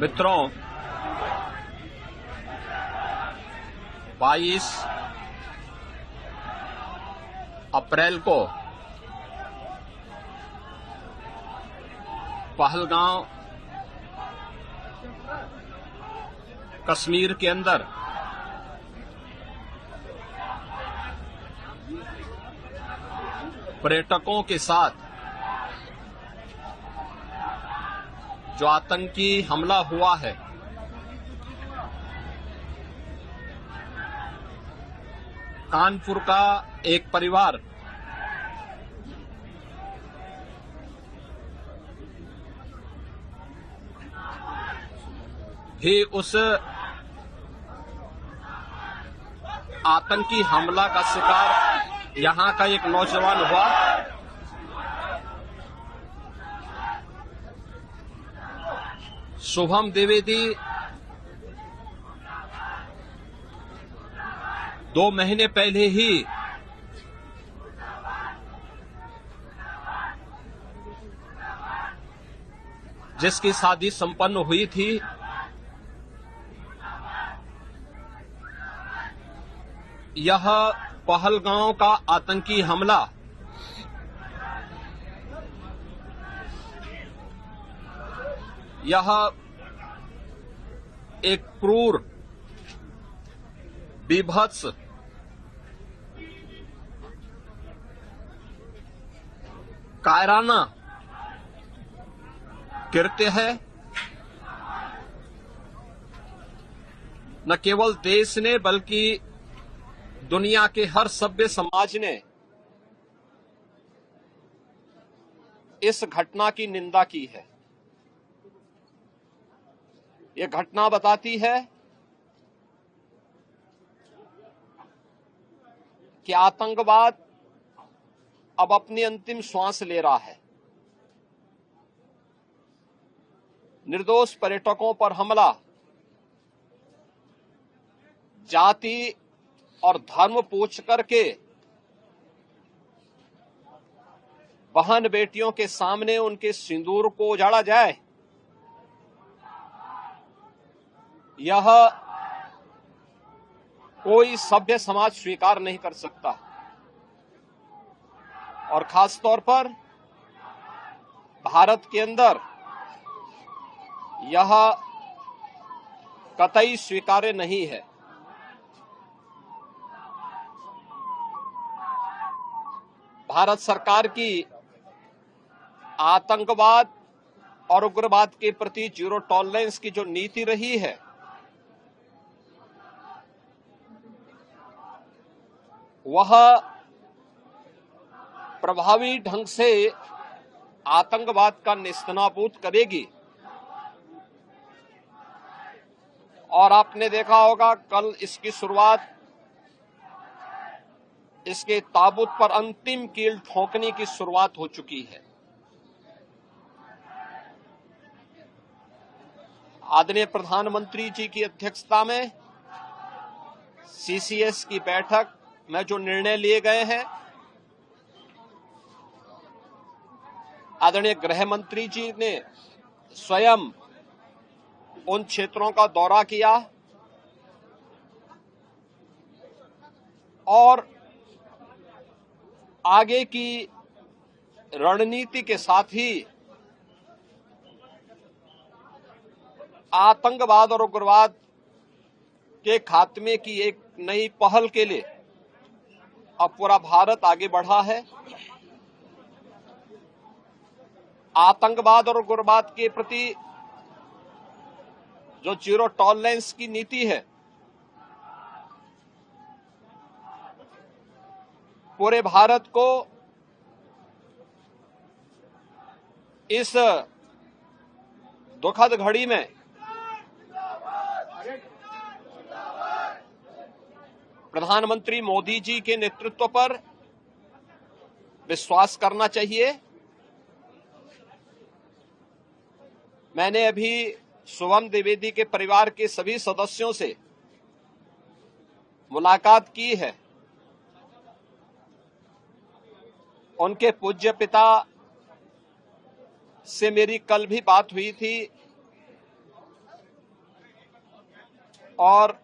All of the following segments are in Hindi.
मित्रों, 22 अप्रैल को पहलगांव कश्मीर के अंदर पर्यटकों के साथ जो आतंकी हमला हुआ है, कानपुर का एक परिवार भी उस आतंकी हमला का शिकार यहां का एक नौजवान हुआ। शुभम द्विवेदी 2 महीने पहले ही जिसकी शादी संपन्न हुई थी, यह पहलगांव का आतंकी हमला यह एक क्रूर, बीभत्स, कायराना कृत्य है। न केवल देश ने बल्कि दुनिया के हर सभ्य समाज ने इस घटना की निंदा की है। यह घटना बताती है कि आतंकवाद अब अपनी अंतिम श्वास ले रहा है। निर्दोष पर्यटकों पर हमला जाति और धर्म पूछ करके बहन बेटियों के सामने उनके सिंदूर को उजाड़ा जाए, यह कोई सभ्य समाज स्वीकार नहीं कर सकता। और खास तौर पर भारत के अंदर यह कतई स्वीकार्य नहीं है। भारत सरकार की आतंकवाद और उग्रवाद के प्रति जीरो टॉलरेंस की जो नीति रही है, वह प्रभावी ढंग से आतंकवाद का नेस्तनाबूद करेगी। और आपने देखा होगा, कल इसकी शुरुआत, इसके ताबूत पर अंतिम कील ठोकने की शुरुआत हो चुकी है। आदरणीय प्रधानमंत्री जी की अध्यक्षता में सीसीएस की बैठक में जो निर्णय लिए गए हैं, आदरणीय गृह मंत्री जी ने स्वयं उन क्षेत्रों का दौरा किया और आगे की रणनीति के साथ ही आतंकवाद और उग्रवाद के खात्मे की एक नई पहल के लिए अब पूरा भारत आगे बढ़ा है। आतंकवाद और उग्रवाद के प्रति जो जीरो टॉलरेंस की नीति है, पूरे भारत को इस दुखद घड़ी में प्रधानमंत्री मोदी जी के नेतृत्व पर विश्वास करना चाहिए। मैंने अभी शुभम द्विवेदी के परिवार के सभी सदस्यों से मुलाकात की है। उनके पूज्य पिता से मेरी कल भी बात हुई थी। और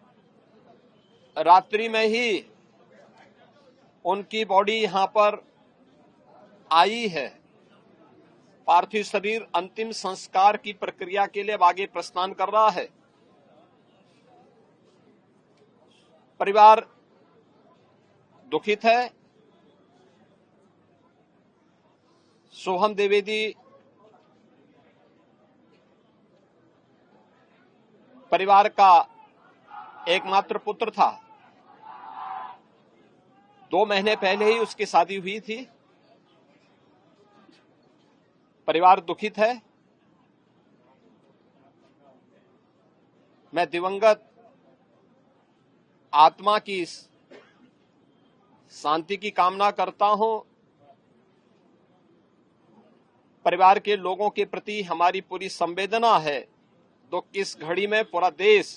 रात्रि में ही उनकी बॉडी यहां पर आई है। पार्थिव शरीर अंतिम संस्कार की प्रक्रिया के लिए अब आगे प्रस्थान कर रहा है। परिवार दुखित है। सोहम द्विवेदी परिवार का एकमात्र पुत्र था। 2 महीने पहले ही उसकी शादी हुई थी। परिवार दुखित है। मैं दिवंगत आत्मा की शांति की कामना करता हूं। परिवार के लोगों के प्रति हमारी पूरी संवेदना है। तो इस घड़ी में पूरा देश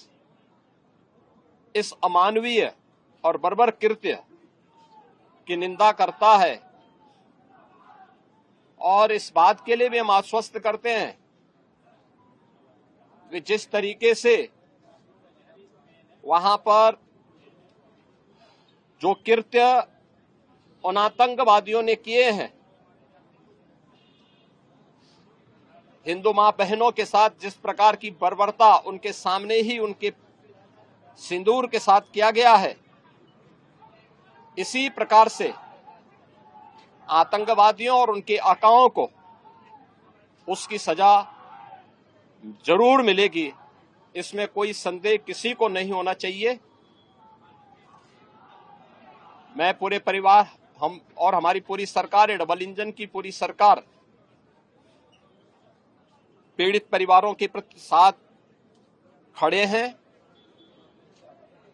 इस अमानवीय और बर्बर कृत्य की निंदा करता है और इस बात के लिए भी हम आश्वस्त करते हैं कि जिस तरीके से वहां पर जो कृत्य उन आतंकवादियों ने किए हैं, हिंदू मां बहनों के साथ जिस प्रकार की बर्बरता उनके सामने ही उनके सिंदूर के साथ किया गया है, इसी प्रकार से आतंकवादियों और उनके आकाओं को उसकी सजा जरूर मिलेगी। इसमें कोई संदेह किसी को नहीं होना चाहिए। मैं पूरे परिवार, हम और हमारी पूरी सरकार, डबल इंजन की पूरी सरकार पीड़ित परिवारों के प्रति साथ खड़े हैं।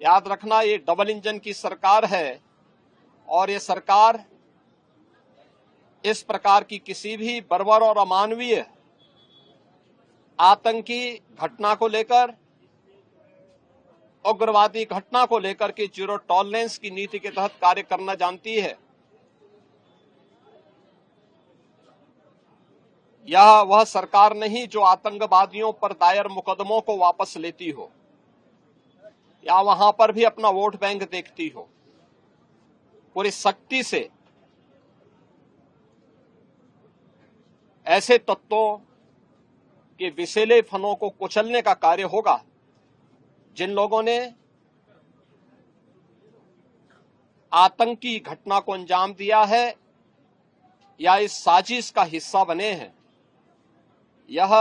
याद रखना, ये डबल इंजन की सरकार है और ये सरकार इस प्रकार की किसी भी बर्बर और अमानवीय आतंकी घटना को लेकर, उग्रवादी घटना को लेकर के जीरो टॉलरेंस की नीति के तहत कार्य करना जानती है। यह वह सरकार नहीं जो आतंकवादियों पर दायर मुकदमों को वापस लेती हो या वहां पर भी अपना वोट बैंक देखती हो। पूरी सख्ती से ऐसे तत्वों के विषैले फनों को कुचलने का कार्य होगा जिन लोगों ने आतंकी घटना को अंजाम दिया है या इस साजिश का हिस्सा बने हैं। यह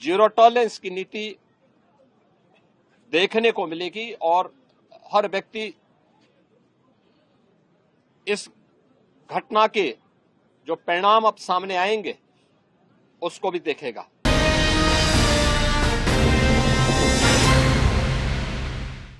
जीरो टॉलरेंस की नीति देखने को मिलेगी और हर व्यक्ति इस घटना के जो परिणाम अब सामने आएंगे उसको भी देखेगा।